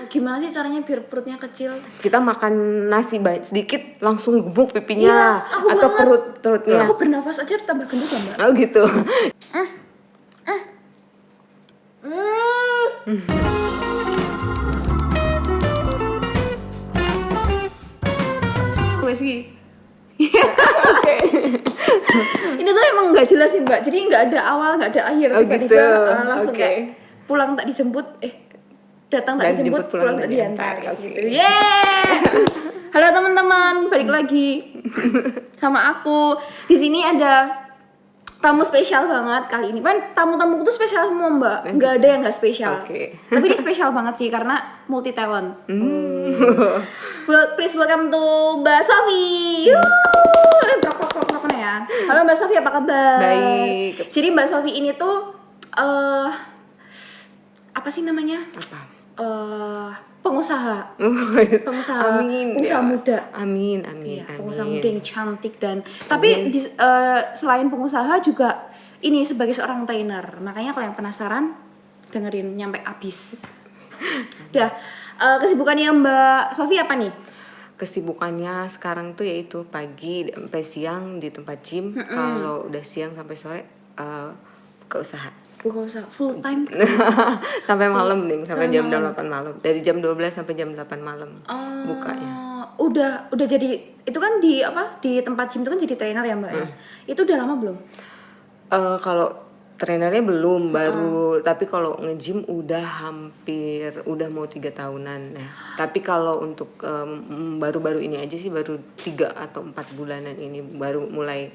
Gimana sih caranya biar perutnya kecil? Kita makan nasi sedikit langsung gemuk pipinya, Iya, atau banget. perutnya. Aku bernafas aja tambah gendut ya, Mbak. Oh gitu. Wes iki. Ini tuh emang nggak jelas sih, Mbak. Jadi nggak ada awal, nggak ada akhir. Oh, Tiba-tiba gitu. langsung Oke. kayak pulang tak dijemput, datang tak Dan dijemput, dijemput, pulang pulang tak tak diantar. diantar. Gitu. Oke. Yeay! Halo teman-teman, balik lagi sama aku. Di sini ada tamu spesial banget kali ini. Kan tamu-tamuku tuh spesial semua, Mbak. Nggak ada yang nggak spesial. Oke. Tapi ini spesial banget sih karena multi talent. Well, please welcome to Mbak Sofi. Prok ya. Halo Mbak Sofi, apa kabar? Baik. Jadi Mbak Sofi ini tuh apa sih namanya? Apa? Pengusaha. Amin. Pengusaha muda. Amin. Iya, pengusaha muda yang cantik dan tapi selain pengusaha juga ini sebagai seorang trainer. Makanya kalau yang penasaran dengerin nyampe habis. Ya, kesibukannya Mbak Sofi apa nih? Kesibukannya sekarang tuh yaitu pagi sampai siang di tempat gym. Kalau udah siang sampai sore ke usaha. Bukan usaha full time. Sampai malam nih, sampai jam malam. 8 malam. Dari jam 12 sampai jam 8 malam bukanya. Udah jadi itu kan di tempat gym itu kan jadi trainer ya, Mbak ya. Itu udah lama belum? Kalau trainernya belum, baru, tapi kalau nge-gym udah mau 3 tahunan ya. Tapi kalau untuk baru-baru ini aja sih, baru 3 atau 4 bulanan ini baru mulai.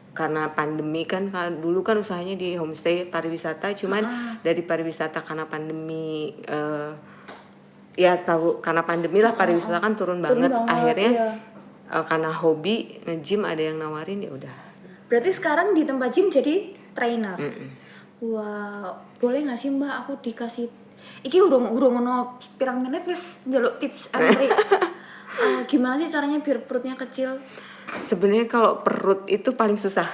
Karena pandemi kan, dulu kan usahanya di homestay pariwisata, cuman dari pariwisata karena pandemi ya tahu, karena pandemi lah pariwisata kan turun banget. Akhirnya iya. Karena hobi nge-gym ada yang nawarin, ya udah. Berarti sekarang di tempat gym jadi trainer. Wah, boleh nggak sih Mbak aku dikasih iki urung ono pirang menit wis njaluk tips and trick. Gimana sih caranya biar perutnya kecil? Sebenarnya kalau perut itu paling susah.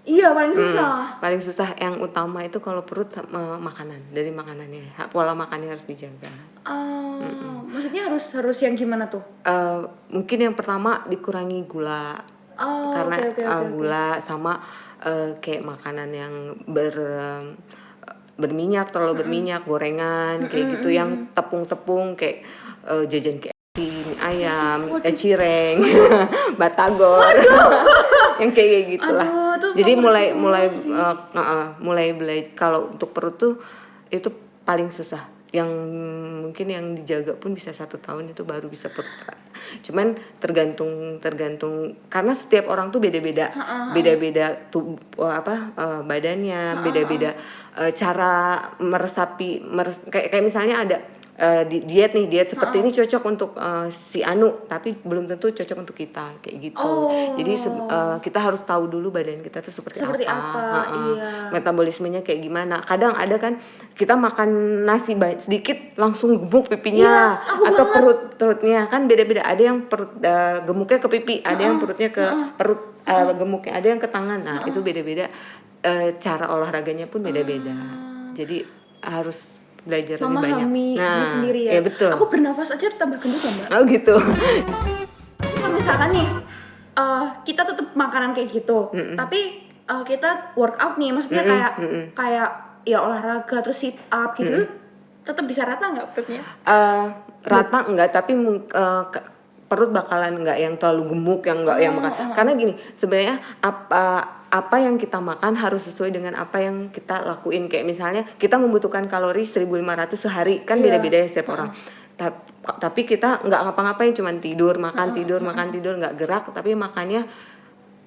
Iya, paling susah. Paling susah yang utama itu kalau perut sama makanan, dari makanannya. Pola makannya harus dijaga. Maksudnya harus yang gimana tuh? Mungkin yang pertama dikurangi gula. Karena gula sama kayak makanan yang berminyak, terlalu berminyak, gorengan kayak gitu, yang tepung-tepung kayak jajan kayak mie ayam, cireng, batagor, yang kayak gitulah. Jadi mulai belajar. Kalau untuk perut tuh itu paling susah. Yang mungkin yang dijaga pun bisa 1 tahun itu baru bisa perut. Cuman tergantung karena setiap orang tuh beda-beda badannya, beda-beda cara meresapi kayak misalnya ada diet seperti ini cocok untuk si Anu, tapi belum tentu cocok untuk kita kayak gitu. Jadi kita harus tahu dulu badan kita tuh seperti apa. Iya. Metabolismenya kayak gimana. Kadang ada kan kita makan nasi sedikit langsung gemuk pipinya, atau perutnya kan beda-beda. Ada yang perut gemuknya ke pipi, ada yang perutnya ke perut gemuknya, ada yang ke tangan. Nah, itu beda-beda, cara olahraganya pun beda-beda. Jadi harus belajar lebih banyak. Memahami diri sendiri ya. Iya betul. Aku bernafas aja tambah gendut ya, Mbak. Oh gitu. Kalau misalkan nih kita tetap makanan kayak gitu, tapi kita workout nih, maksudnya kayak ya olahraga terus sit up gitu, tetap bisa rata nggak perutnya? Rata enggak, tapi perut bakalan enggak yang terlalu gemuk, yang enggak yang makan. Karena gini, sebenarnya apa yang kita makan harus sesuai dengan apa yang kita lakuin. Kayak misalnya kita membutuhkan kalori 1.500 sehari, kan beda-beda ya setiap orang. Tapi kita nggak ngapa-ngapain, cuman tidur makan tidur nggak gerak, tapi makannya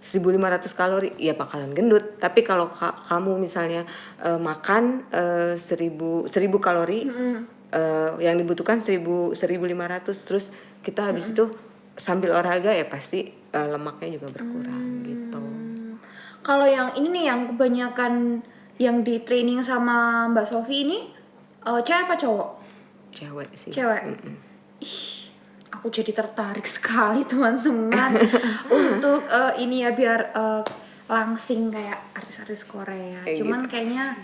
1.500 kalori, ya bakalan gendut. Tapi kalau kamu misalnya makan 1.000 kalori, yang dibutuhkan 1.500, terus kita habis itu sambil olahraga, ya pasti lemaknya juga berkurang gitu. Kalau yang ini nih, yang kebanyakan yang di training sama Mbak Sofi ini, cewek apa cowok? Cewek sih. Cewek. Ih, aku jadi tertarik sekali teman-teman untuk ini ya, biar langsing kayak artis-artis Korea. Cuman kayaknya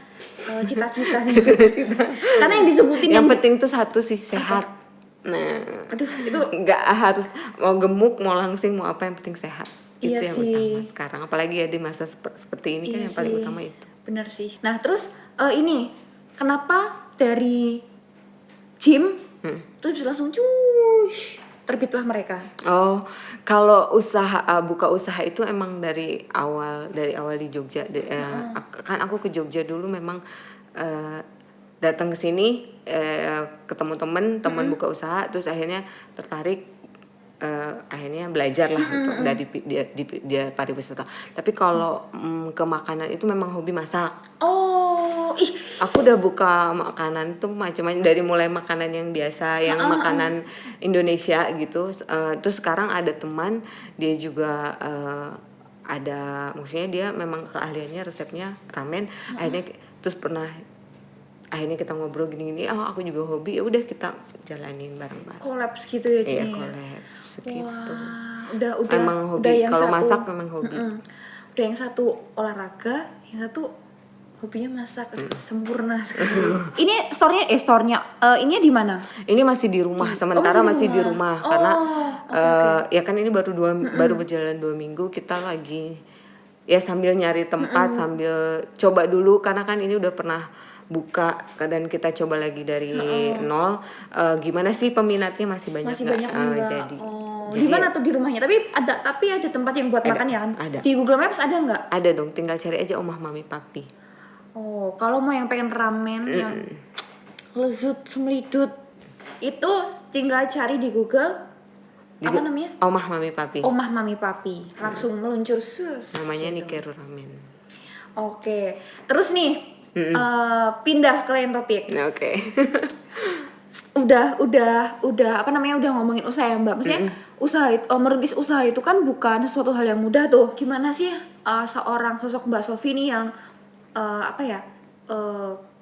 cita-cita sih. Cita-cita. Karena yang disebutin yang penting tuh satu sih, sehat. Nah, Aduh, itu nggak harus mau gemuk, mau langsing, mau apa, yang penting sehat. Itu iya yang sih. utama sekarang. Apalagi ya di masa seperti ini kan Iya yang paling sih. utama itu. Bener sih. Nah, terus ini kenapa dari gym terus bisa langsung cush terbitlah mereka. Oh, kalau buka usaha itu emang dari awal di Jogja. Kan aku ke Jogja dulu memang datang ke sini ketemu teman buka usaha, terus akhirnya tertarik, akhirnya belajar lah gitu dari dia pariwisata. Tapi kalau ke makanan itu memang hobi masak. Oh, ih. Aku udah buka makanan tuh macam-macam, dari mulai makanan yang biasa, yang makanan Indonesia gitu. Terus sekarang ada teman, dia juga maksudnya dia memang keahliannya resepnya ramen. Akhirnya kita ngobrol gini-gini, aku juga hobi, ya udah kita jalanin bareng-bareng. Kolaps gitu ya Iya, jadinya. kolaps gitu. Wah, udah Emang hobi. udah yang Kalau satu, masak memang hobi. Udah yang satu olahraga, yang satu hobinya masak. Sempurna sekali. Ini store-nya ini di mana? Ini masih di rumah, sementara masih di rumah karena okay. ya kan ini baru berjalan 2 minggu, kita lagi ya sambil nyari tempat, sambil coba dulu, karena kan ini udah pernah buka dan kita coba lagi dari nol. Gimana sih peminatnya, masih banyak nggak? Jadi di mana tuh di rumahnya? Tapi ada tempat yang buat makan ya kan? Ada. Di Google Maps ada nggak? Ada dong, tinggal cari aja Omah Mami Papi. Oh, kalau mau yang pengen ramen yang lezat semlidut itu tinggal cari di Google. Apa namanya? Omah Mami Papi. Omah Mami Papi. Langsung meluncur sus. Namanya gitu. Nikeru Ramen. Oke. Terus nih pindah ke lain topik. Oke. Udah apa namanya, udah ngomongin usaha ya Mbak. Maksudnya merintis usaha itu kan bukan sesuatu hal yang mudah tuh. Gimana sih seorang sosok Mbak Sofi nih yang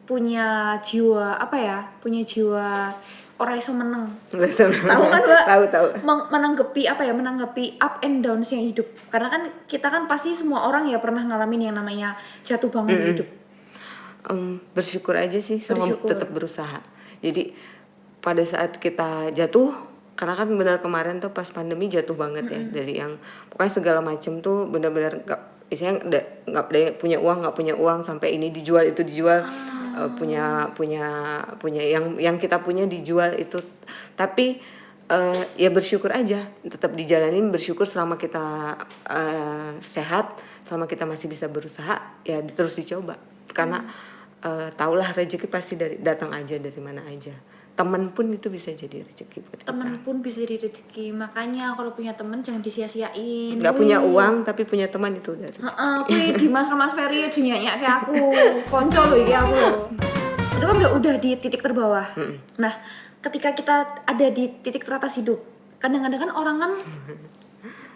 punya jiwa orang iso meneng. Tahu kan Mbak? Tahu. Menanggapi up and downs-nya hidup. Karena kan kita kan pasti semua orang ya pernah ngalamin yang namanya jatuh bangun di hidup. Bersyukur aja sih, sama tetap berusaha. Jadi pada saat kita jatuh, karena kan benar kemarin tuh pas pandemi jatuh banget ya, dari yang pokoknya segala macem tuh benar-benar nggak punya uang, sampai ini dijual itu dijual, punya yang kita punya dijual itu. Tapi ya bersyukur aja, tetap dijalanin, bersyukur selama kita sehat, selama kita masih bisa berusaha, ya terus dicoba. Karena taulah rezeki pasti datang aja dari mana aja. Teman pun itu bisa jadi rezeki buat kita. Teman pun bisa jadi rezeki. Makanya kalau punya teman jangan disia-siain. Nggak punya uang tapi punya teman itu udah rezeki. Kuwi Dimas sama Mas Ferry aja nyanyi kayak aku. Konco loh iki aku loh. Itu kan udah di titik terbawah. Nah, ketika kita ada di titik teratas hidup, kadang-kadang kan orang kan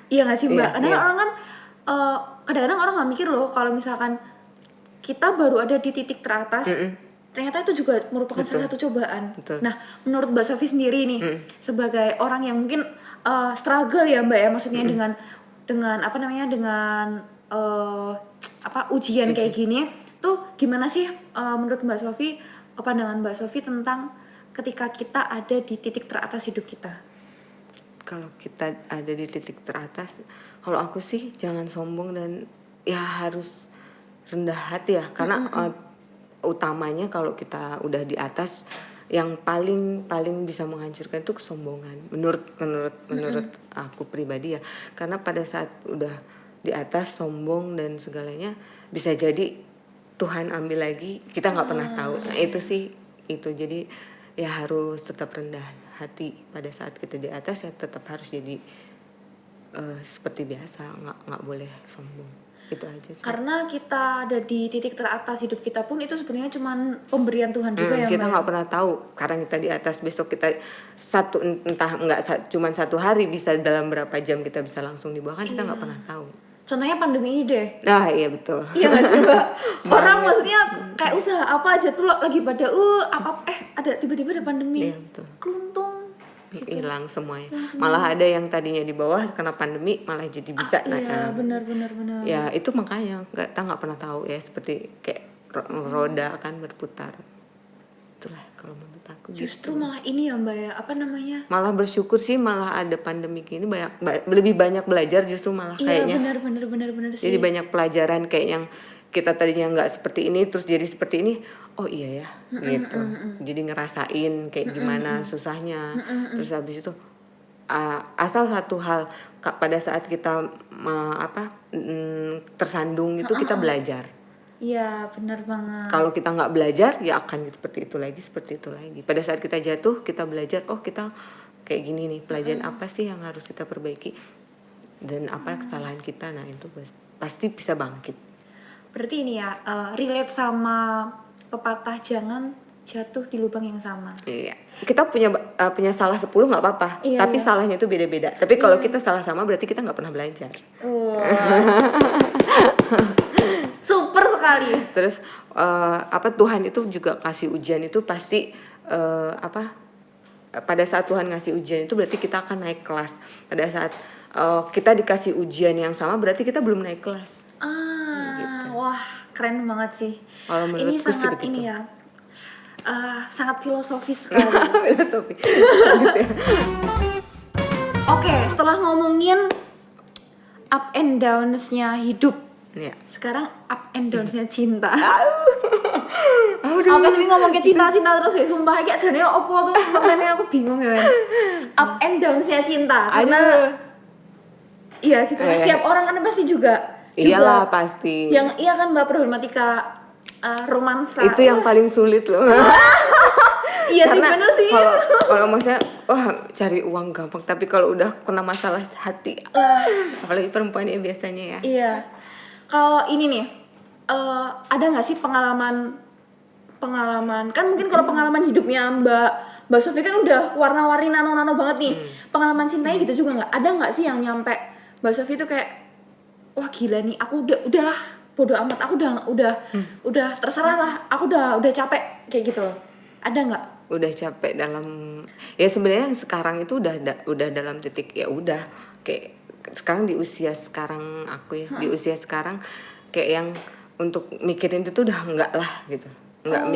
iya nggak sih Mbak? Kadang-kadang orang nggak mikir loh kalau misalkan kita baru ada di titik teratas, ternyata itu juga merupakan salah satu cobaan. Betul. Nah, menurut Mbak Sofi sendiri nih, sebagai orang yang mungkin struggle ya Mbak ya, maksudnya dengan ujian kayak gini, tuh gimana sih menurut Mbak Sofi, pandangan Mbak Sofi tentang ketika kita ada di titik teratas hidup kita? Kalau kita ada di titik teratas, kalau aku sih jangan sombong dan ya harus rendah hati ya, karena utamanya kalau kita udah di atas, yang paling bisa menghancurkan itu kesombongan menurut aku pribadi ya. Karena pada saat udah di atas sombong dan segalanya, bisa jadi Tuhan ambil lagi, kita nggak pernah tahu. Nah itu jadi ya harus tetap rendah hati. Pada saat kita di atas ya tetap harus jadi seperti biasa, nggak boleh sombong. Itu aja sih. Karena kita ada di titik teratas hidup kita pun itu sebenarnya cuma pemberian Tuhan juga ya kita nggak pernah tahu, karena kita di atas, besok kita cuma satu hari, bisa dalam berapa jam kita bisa langsung dibawa, kan kita nggak pernah tahu. Contohnya pandemi ini deh. Nah iya betul. Iya nggak sih Mbak? Orang maksudnya kayak usaha apa aja tuh lagi pada ada tiba-tiba ada pandemi. Iya betul. Keluntung. Hilang semuanya. Malah ada yang tadinya di bawah karena pandemi malah jadi bisa naik. Iya benar. Ya itu makanya kita nggak pernah tahu ya, seperti kayak roda kan berputar. Itulah kalau menurut aku. Justru gitu. malah ini ya Mbak ya, apa namanya? Malah bersyukur sih, malah ada pandemi ini lebih banyak belajar justru malah Iya kayaknya. benar sih. Jadi banyak pelajaran kayak yang kita tadinya nggak seperti ini terus jadi seperti ini. Oh iya ya, gitu. Jadi ngerasain kayak gimana susahnya. Terus habis itu asal satu hal pada saat kita tersandung itu kita belajar. Iya benar banget. Kalau kita nggak belajar ya akan seperti itu lagi. Pada saat kita jatuh kita belajar, oh kita kayak gini nih, pelajaran apa sih yang harus kita perbaiki dan apa kesalahan kita. Nah itu pasti bisa bangkit. Berarti ini ya relate sama pepatah jangan jatuh di lubang yang sama. Iya, kita punya salah 10 nggak apa-apa, Iya, tapi iya. salahnya itu beda-beda. Tapi kalau kita salah sama berarti kita nggak pernah belajar. Super sekali. Terus Tuhan itu juga kasih ujian itu pasti pada saat Tuhan ngasih ujian itu berarti kita akan naik kelas. Pada saat kita dikasih ujian yang sama berarti kita belum naik kelas. Gitu. Wah keren banget sih. Kalau Ini menurutku sih sangat begitu. ini ya, sangat filosofis sekali. Filosofi. Oke, setelah ngomongin up and downs-nya hidup, Ya. sekarang up and downs-nya cinta. Oke, tapi ngomongin cinta terus ya, sumpah kayak sebenarnya opo tuh kontennya aku bingung ya. Up and downs-nya cinta, karena iya gitu. Setiap orang kan pasti juga. Iyalah pasti. Yang iya kan Mbak, problematika romansa. Itu yang paling sulit loh. Iya sih bener sih. Kalau maksudnya cari uang gampang, tapi kalau udah kena masalah hati, apalagi perempuan ya biasanya ya. Iya. Kalau ini nih, ada nggak sih pengalaman kan mungkin kalau pengalaman hidupnya Mbak Sofi kan udah warna-warni nano banget nih. Pengalaman cintanya gitu juga nggak? Ada nggak sih yang nyampe Mbak Sofi tuh kayak wah gila nih, aku udahlah bodo amat, aku udah terserah lah, aku udah capek kayak gitu loh. Ada nggak? Udah capek dalam ya sebenarnya sekarang itu udah dalam titik ya udah kayak sekarang di usia sekarang aku ya di usia sekarang kayak yang untuk mikirin itu udah enggak lah gitu, nggak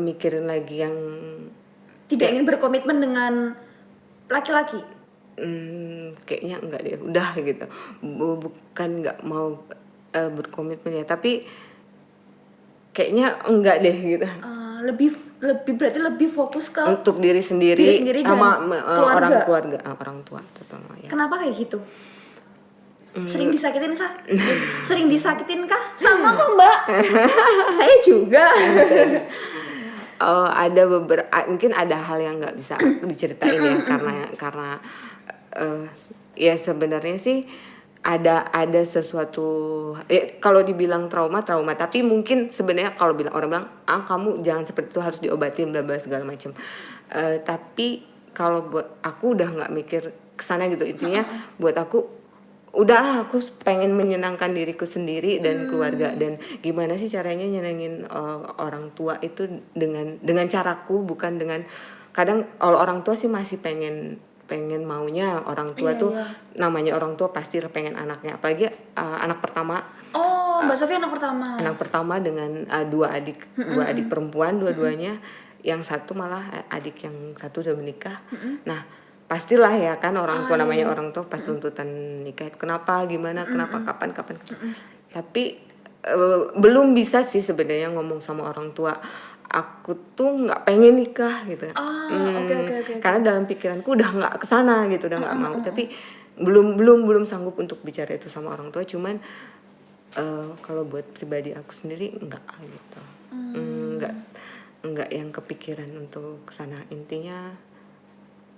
mikirin lagi yang tidak ingin berkomitmen dengan laki-laki. Kayaknya enggak deh, udah gitu. Bukan nggak mau berkomitmen ya, tapi kayaknya enggak deh gitu. Berarti lebih fokus ke untuk diri sendiri sama keluarga. orang tua terutama ya. Kenapa kayak gitu? Sering disakitin sering disakitin kah? Sama kok Mbak. Saya juga. Ada mungkin ada hal yang nggak bisa diceritain ya karena ya sebenarnya sih ada sesuatu kalau dibilang trauma tapi mungkin sebenarnya kalau orang bilang kamu jangan seperti itu, harus diobatin bla bla segala macam, tapi kalau buat aku udah nggak mikir kesana gitu. Intinya buat aku udah aku pengen menyenangkan diriku sendiri dan keluarga, dan gimana sih caranya nyenengin orang tua itu dengan caraku, bukan dengan kadang kalau orang tua sih masih pengen maunya orang tua namanya orang tua pasti pengen anaknya, apalagi anak pertama. Mbak Sofi anak pertama dengan dua adik perempuan dua-duanya, yang satu malah adik yang satu udah menikah. Nah pastilah ya kan orang tua namanya orang tua pas tuntutan nikah, kenapa gimana kenapa kapan. Tapi belum bisa sih sebenarnya ngomong sama orang tua aku tuh nggak pengen nikah gitu. Okay. Karena dalam pikiranku udah nggak kesana gitu, udah nggak mau. Tapi belum sanggup untuk bicara itu sama orang tua. Cuman kalau buat pribadi aku sendiri nggak gitu. Nggak yang kepikiran untuk kesana. Intinya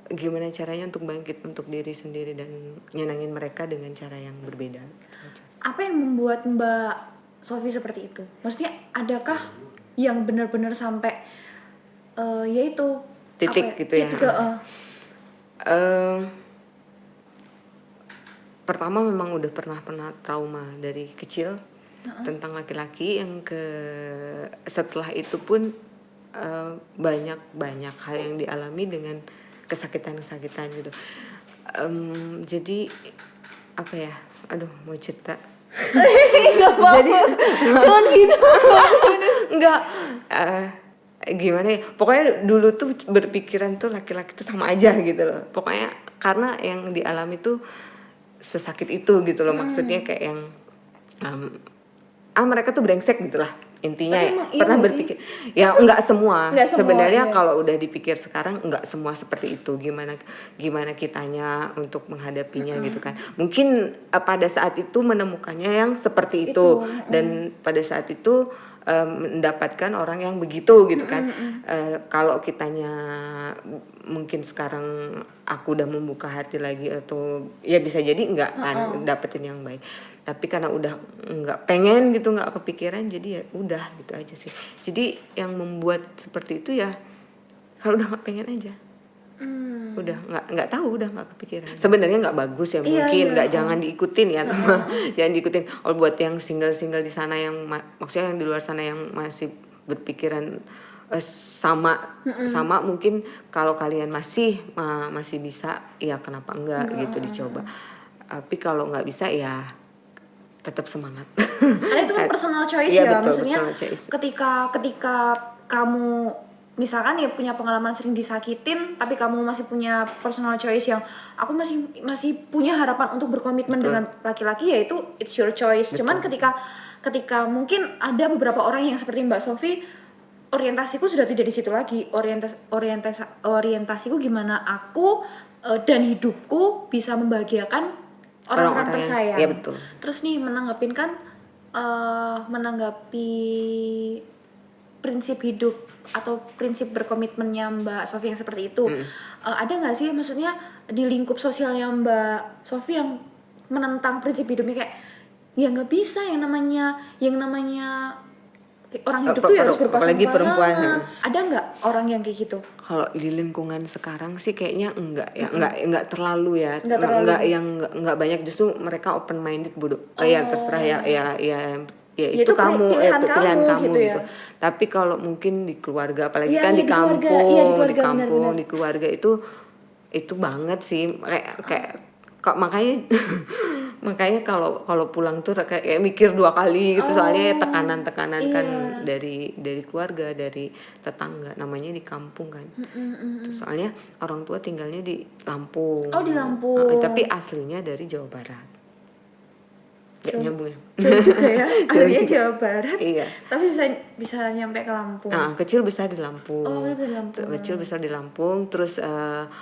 gimana caranya untuk bangkit untuk diri sendiri dan nyenangin mereka dengan cara yang berbeda gitu aja. Apa yang membuat Mbak Sofi seperti itu? Maksudnya adakah yang benar-benar sampai yaitu titik gitu ya? Pertama memang udah pernah trauma dari kecil tentang laki-laki, yang setelah itu pun banyak hal yang dialami dengan kesakitan gitu. Jadi apa ya? Mau cerita Gak apa-apa. Jangan gitu. Enggak, gimana ya, pokoknya dulu tuh berpikiran tuh laki-laki tuh sama aja gitu loh, pokoknya karena yang dialami tuh sesakit itu gitu loh, maksudnya kayak yang mereka tuh brengsek gitulah intinya. Tapi ya emang iya pernah nggak berpikir ya enggak semua, Nggak semua, sebenarnya iya. kalau udah dipikir sekarang enggak semua seperti itu, gimana kitanya untuk menghadapinya gitu kan. Mungkin pada saat itu menemukannya yang seperti itu. Dan pada saat itu mendapatkan orang yang begitu gitu kan. Kalau kitanya mungkin sekarang aku udah membuka hati lagi atau ya bisa jadi enggak kan dapetin yang baik, tapi karena udah nggak pengen gitu, nggak kepikiran, jadi ya udah gitu aja sih. Jadi yang membuat seperti itu ya kalau udah nggak pengen aja, udah nggak tahu, udah nggak kepikiran. Sebenarnya nggak bagus ya, mungkin nggak jangan diikutin ya, jangan diikutin. Kalau buat yang single di sana yang maksudnya yang di luar sana yang masih berpikiran sama mungkin kalau kalian masih bisa ya kenapa enggak gitu dicoba. Tapi kalau nggak bisa ya tetap semangat. Karena itu kan personal choice ya, ya, betul, maksudnya choice. ketika kamu misalkan ya punya pengalaman sering disakitin, tapi kamu masih punya personal choice yang aku masih punya harapan untuk berkomitmen dengan laki-laki, ya itu it's your choice. Cuman ketika mungkin ada beberapa orang yang seperti Mbak Sofi, orientasiku sudah tidak di situ lagi. Orientasiku gimana aku dan hidupku bisa membahagiakan orang-orang tersayang. Ya, betul. Terus nih menanggapi prinsip hidup atau prinsip berkomitmennya Mbak Sofi yang seperti itu, ada nggak sih maksudnya di lingkup sosialnya Mbak Sofi yang menentang prinsip hidupnya, kayak ya nggak bisa yang namanya orang hidup tuh ya harus apalagi perempuan. Ada nggak orang yang kayak gitu? Kalau di lingkungan sekarang sih kayaknya enggak ya, enggak terlalu ya, enggak banyak, justru mereka open minded bodoh. Ya terserah ya itu kamu pilihan kamu gitu. Tapi kalau mungkin di keluarga, apalagi kan di kampung, di keluarga itu banget sih kayak makanya kalau pulang tuh kayak mikir 2 kali gitu, soalnya tekanan kan dari keluarga, dari tetangga, namanya di kampung kan. Soalnya orang tua tinggalnya di Lampung. Oh, di Lampung. Tapi aslinya dari Jawa Barat. Gak nyambung ya? Jauh juga ya, aslinya Jawa Barat. Iya. Tapi bisa nyampe ke Lampung. Nah, kecil besar di Lampung. Oh, di Lampung. Kecil besar di Lampung, terus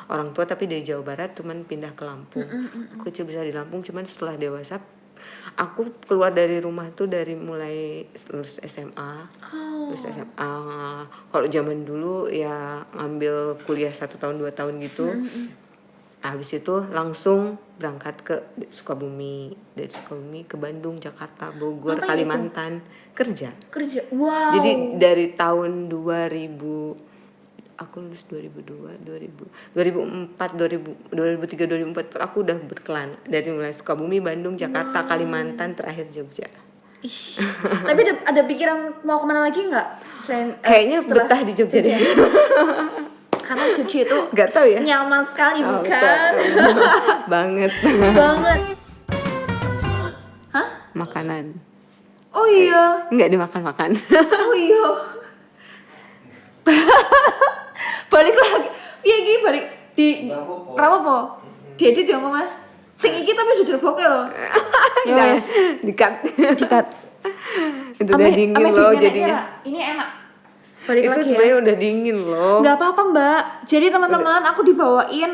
orang tua tapi dari Jawa Barat, cuman pindah ke Lampung. Aku kecil besar di Lampung, cuman setelah dewasa aku keluar dari rumah tuh dari mulai lulus SMA. Lulus SMA. Kalau zaman dulu ya ngambil kuliah 1 tahun 2 tahun gitu. Habis itu langsung berangkat ke Sukabumi, dari Sukabumi ke Bandung, Jakarta, Bogor, Ngapain Kalimantan kerja. Wow. Jadi dari tahun 2000, aku lulus 2004, 2003, 2004 aku udah berkelana dari mulai Sukabumi, Bandung, Jakarta, Kalimantan, terakhir Jogja. Tapi ada pikiran mau kemana lagi nggak selain kayaknya betah di Jogja deh. Karena Jogja itu gak tahu ya, nyaman sekali bukan? banget. Hah? Makanan. Oh iya. Nggak dimakan. Oh iya. Balik lagi. Piye iki balik di Rapopo? Diedit ya Mas. Sing iki tapi sudah boke loh. Ya wes, dikat. Itu udah dingin loh jadinya. Ini enak. Balik itu lagi sebenarnya udah dingin loh. Nggak apa-apa Mbak. Jadi teman-teman aku dibawain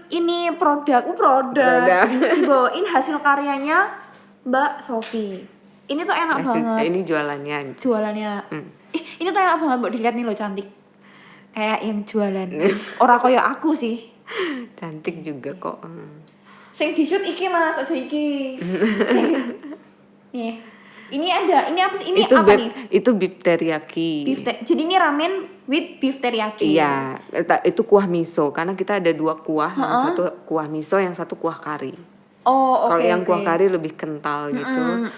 ini produk. Dibawain hasil karyanya Mbak Sofi. Ini tuh enak banget. Ini jualannya. Ini tuh enak banget, Mbak, dilihat nih lo, cantik. Kayak yang jualan. Ora koyo aku sih. Cantik juga kok. Sing di shoot iki Mas, ojo iki. Nih. Ini apa sih? Ini apa nih? Itu beef teriyaki. Jadi ini ramen with beef teriyaki. Iya, itu kuah miso. Karena kita ada 2 kuah, yang satu kuah miso, yang satu kuah kari. Oh, oke. Kalau yang kuah kari lebih kental gitu.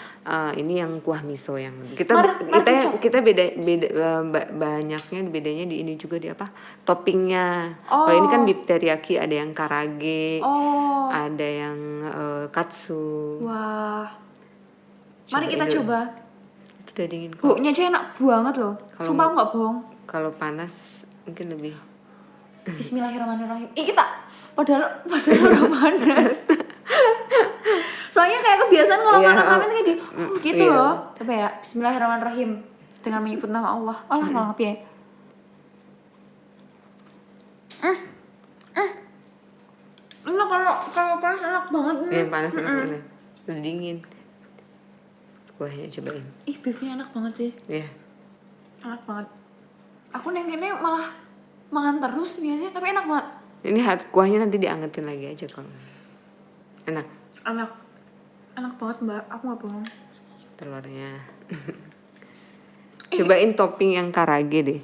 ini yang kuah miso yang kita Mari kita beda banyaknya bedanya di ini juga di apa toppingnya. Kalau ini kan beef teriyaki, ada yang karage, ada yang katsu. Wah, mari kita dulu. coba. Itu udah dingin kok. Baunya aja enak banget loh. Sumpah nggak bohong. Kalau panas mungkin lebih. Bismillahirrahmanirrahim. Kita padahal udah panas. Soalnya kayak kebiasaan kalau makan ramen tuh kayak gitu loh. Coba ya, Bismillahirrahmanirrahim. Dengan menyebut nama Allah. Allah malah ya. Ini kalau panas enak banget. Iya, panas enak banget. Udah dingin. Kuahnya cobain. Ih, beefnya enak banget sih. Iya. Enak banget. Aku nengkennya malah makan terus biasanya, tapi enak banget. Ini kuahnya nanti diangetin lagi aja kalau. Enak. Enak banget mbak, aku nggak bohong. Telurnya. Cobain topping yang karage deh.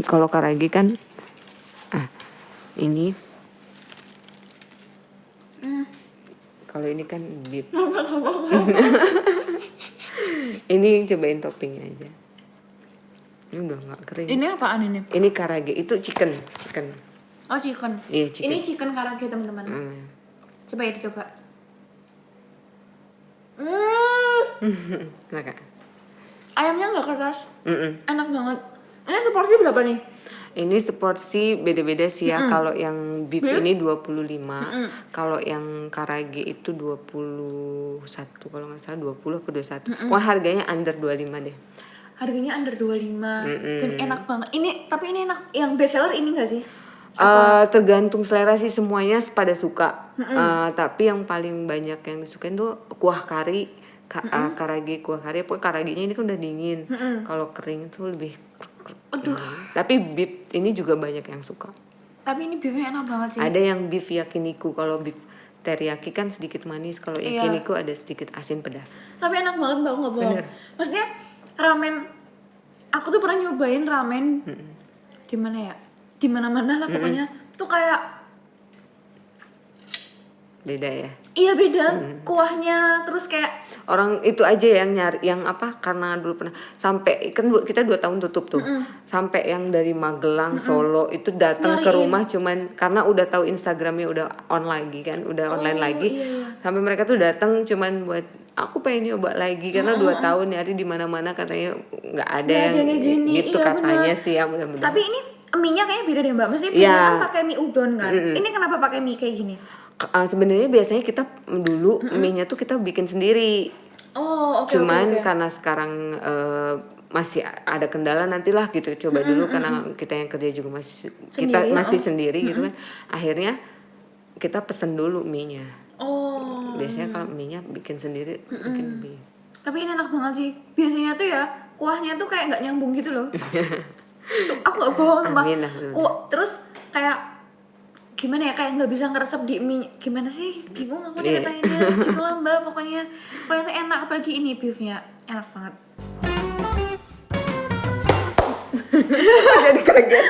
Kalau karage kan, ini. Kalau ini kan beef. Ini cobain toppingnya aja. Ini udah nggak kering. Ini apaan ini? Ini karage, itu chicken. Oh chicken. Iya chicken. Ini chicken karage teman-teman. Coba ya dicoba. Enak kan? Ayamnya nggak keras. Enak banget. Ini seporsi berapa nih? Ini seporsi beda-beda sih ya. Kalau yang beef ini 25, kalau yang karage itu 21, kalau nggak salah 20 atau 21. Wah, harganya under 25 deh. Harganya under 25 dan enak banget. Tapi ini enak. Yang best seller ini nggak sih? Tergantung selera sih, semuanya pada suka. Tapi yang paling banyak yang disukain tuh kuah kari, karage kuah kari. Karagenya ini kan udah dingin. Kalau kering tuh lebih. Aduh. Tapi beef ini juga banyak yang suka. Tapi ini beefnya enak banget sih. Ada yang beef yakiniku. Kalau beef teriyaki kan sedikit manis. Kalau yakiniku ada sedikit asin pedas. Tapi enak banget mbak, nggak bohong. Maksudnya ramen. Aku tuh pernah nyobain ramen. Di mana ya? Di mana-mana lah pokoknya. Tuh kayak beda ya. Iya beda. Kuahnya terus kayak orang itu aja yang nyari yang apa, karena dulu pernah sampai kan kita 2 tahun tutup tuh, sampai yang dari Magelang, Solo itu datang ke rumah cuman karena udah tahu Instagramnya udah online lagi kan, udah online lagi, sampai mereka tuh datang cuman buat aku pengen nyoba lagi karena 2 tahun nyari di mana-mana katanya nggak ada yang gitu katanya sih ya, mudah-mudahan. Tapi ini mie-nya kayaknya beda deh mbak, maksudnya mie-nya kan pakai mie udon kan, ini kenapa pakai mie kayak gini? Sebenarnya biasanya kita dulu mie-nya tuh kita bikin sendiri. Cuman karena sekarang masih ada kendala, nantilah gitu coba dulu karena kita yang kerja juga masih sendiri gitu kan. Akhirnya kita pesen dulu mie-nya. Biasanya kalau mie-nya bikin sendiri mungkin lebih. Tapi ini enak banget sih. Biasanya tuh ya kuahnya tuh kayak nggak nyambung gitu loh. Aku nggak bohong sumpah. Terus kayak gimana ya, kayak nggak bisa ngeresep di mie, gimana sih, bingung aku nyeritainnya. Gitu lah mbak, pokoknya itu enak, apalagi ini beefnya enak banget. Jadi kaget.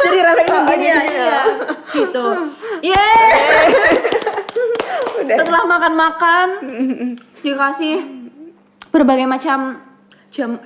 Jadi rasanya gini ya, iya gitu. Setelah makan dikasih berbagai macam jamu,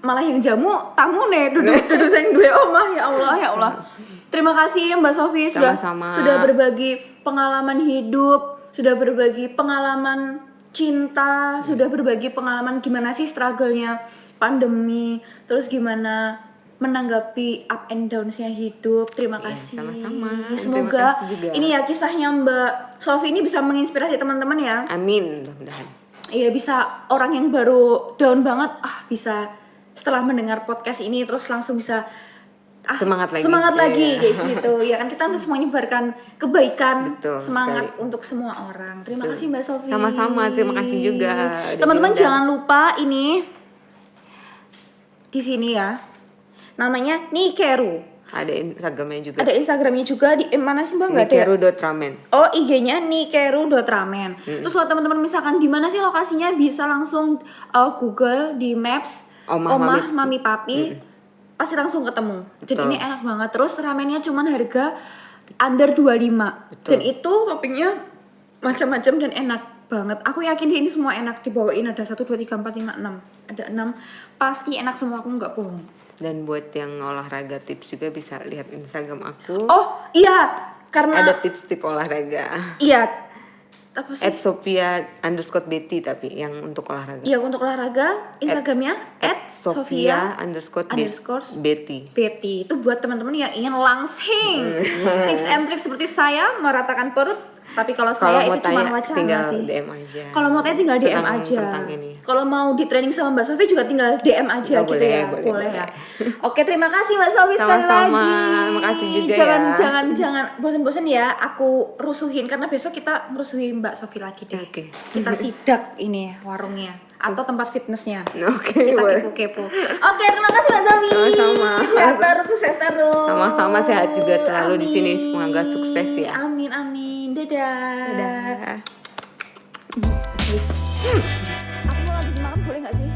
malah yang jamu tamu nih duduk sing duwe omah. Ya Allah. Terima kasih Mbak Sofi sudah berbagi pengalaman hidup, sudah berbagi pengalaman cinta, sudah berbagi pengalaman gimana sih struggle-nya pandemi, terus gimana menanggapi up and down-nya hidup. Terima kasih. Sama-sama. Semoga ini ya kisahnya Mbak Sofi ini bisa menginspirasi teman-teman ya. Amin, mudah-mudahan. Iya, bisa orang yang baru down banget bisa setelah mendengar podcast ini terus langsung bisa semangat lagi kayak gitu. Ya kan kita harus menyebarkan kebaikan. Betul, semangat sekali untuk semua orang. Terima kasih Mbak Sofi. Sama-sama, terima kasih juga. Teman-teman jangan lupa ini di sini ya. Namanya Nikeru. Ada Instagramnya juga. Ada Instagramnya juga di mana sih Mbak? Nggak ada. Nikeru.ramen. Oh, IG-nya Nikeru.ramen. Terus kalau teman-teman misalkan di mana sih lokasinya, bisa langsung Google di Maps Omah Mami Papi. Pasti langsung ketemu. Dan ini enak banget. Terus ramennya cuman harga under 25. Betul. Dan itu toppingnya macam-macam dan enak. banget. Aku yakin sih ini semua enak dibawain, ada 1 2 3 4 5 6. Ada 6. Pasti enak semua, aku nggak bohong. Dan buat yang olahraga tips juga bisa lihat Instagram aku. Oh, iya, karena Ada tips-tips olahraga. iya. Apa sih? @Sophia_Betty tapi yang untuk olahraga. Iya, untuk olahraga Instagramnya @Sophia_Betty. Betty. Itu buat teman-teman yang ingin langsing tips and trick seperti saya meratakan perut. Tapi kalau saya mau itu cuma tanya, wacana tinggal sih. DM aja. Kalau mau tanya tinggal DM aja. Tentang ini. Kalau mau di training sama Mbak Sofi juga tinggal DM aja Oh, gitu boleh, ya. boleh. Ya. Oke, terima kasih Mbak Sofi sekali Sama-sama. lagi. Makasih juga Jangan bosan-bosan ya aku rusuhin karena besok kita ngerusuhin Mbak Sofi lagi deh. Oke. Kita sidak ini warungnya atau tempat fitnessnya. Oke, Kita boleh. kepo-kepo. Oke, terima kasih Mbak Sofi. Sama-sama. Sehat terus, sukses terus. Sama-sama, sehat juga selalu di sini. Amin. Semoga sukses ya. Amin, amin. Dadah. Dadah. Wis. Aku mau lanjut makan boleh nggak sih?